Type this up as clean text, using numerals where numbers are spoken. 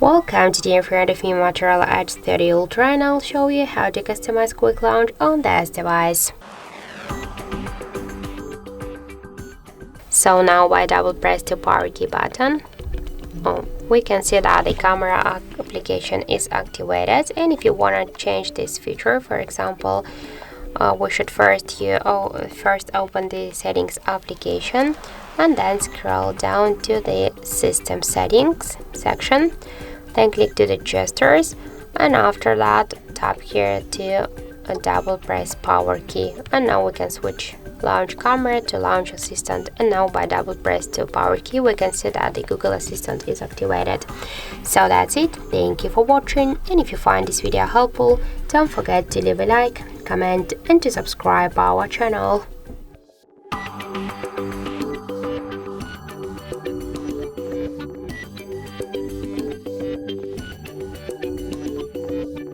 Welcome, today in front of me Motorola Edge 30 Ultra, and I'll show you how to customize quick launch on this device. So now by double press the power key button, we can see that the camera application is activated, and if you want to change this feature, for example, we should first open the settings application and then scroll down to the system settings section, then click to the gestures, and after that tap here to double press power key, and now we can switch launch camera to launch assistant, and now by double press to power key we can see that the Google Assistant is activated. So that's it. Thank you for watching, and if you find this video helpful, don't forget to leave a like, comment and to subscribe our channel.